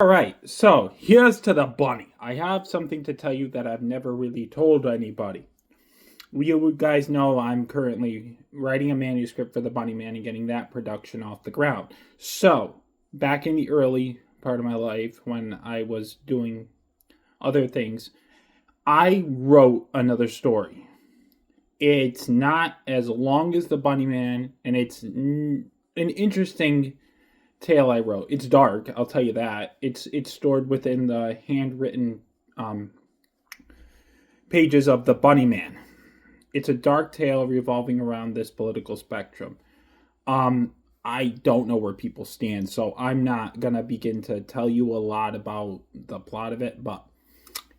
All right, so here's to the bunny. I have something to tell you that I've never really told anybody. You guys know I'm currently writing a manuscript for the Bunny Man and getting that production off the ground. So, back in the early part of my life when I was doing other things, I wrote another story. It's not as long as the Bunny Man, and it's an interesting tale I wrote. It's dark, I'll tell you that. It's stored within the handwritten pages of the Bunny Man. It's a dark tale revolving around this political spectrum. I don't know where people stand, so I'm not gonna begin to tell you a lot about the plot of it, but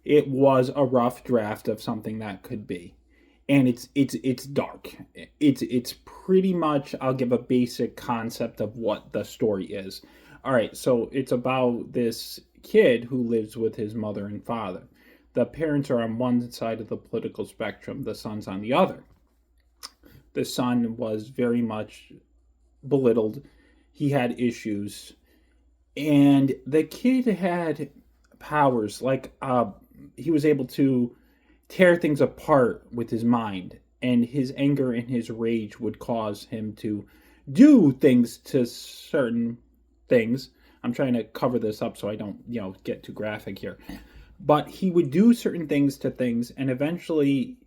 it was a rough draft of something that could be. And it's dark. It's pretty much, I'll give a basic concept of what the story is. All right, so it's about this kid who lives with his mother and father. The parents are on one side of the political spectrum, the son's on the other. The son was very much belittled. He had issues, and the kid had powers like he was able to tear things apart with his mind, and his anger and his rage would cause him to do things to certain things. I'm trying to cover this up so I don't, get too graphic here. But he would do certain things to things, and eventually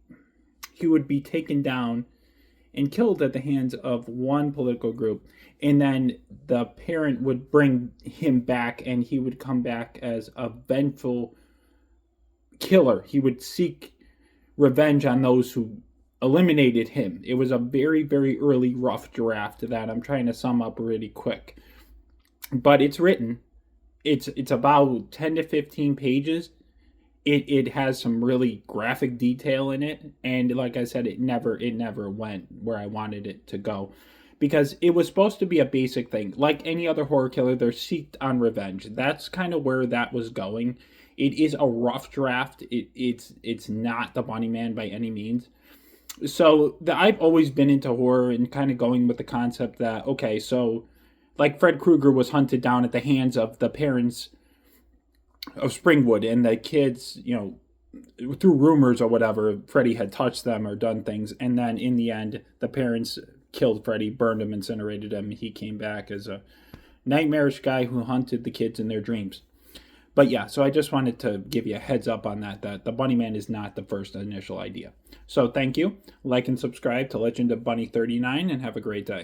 he would be taken down and killed at the hands of one political group. And then the parent would bring him back, and he would come back as a vengeful killer. He would seek revenge on those who eliminated him. It was a very, very early rough draft that I'm trying to sum up really quick. But it's written. It's about 10 to 15 pages. It has some really graphic detail in it, and like I said, it never went where I wanted it to go, because it was supposed to be a basic thing. Like any other horror killer, they're seeked on revenge. That's kind of where that was going. It is a rough draft. It's not the Bunny Man by any means. So I've always been into horror and kind of going with the concept that, okay, so like Fred Krueger was hunted down at the hands of the parents of Springwood, and the kids, through rumors or whatever, Freddy had touched them or done things, and then in the end, the parents killed Freddy, burned him, incinerated him. He came back as a nightmarish guy who hunted the kids in their dreams. But yeah, so I just wanted to give you a heads up on that the Bunny Man is not the first initial idea. So thank you. Like and subscribe to Legend of Bunny 39, and have a great day.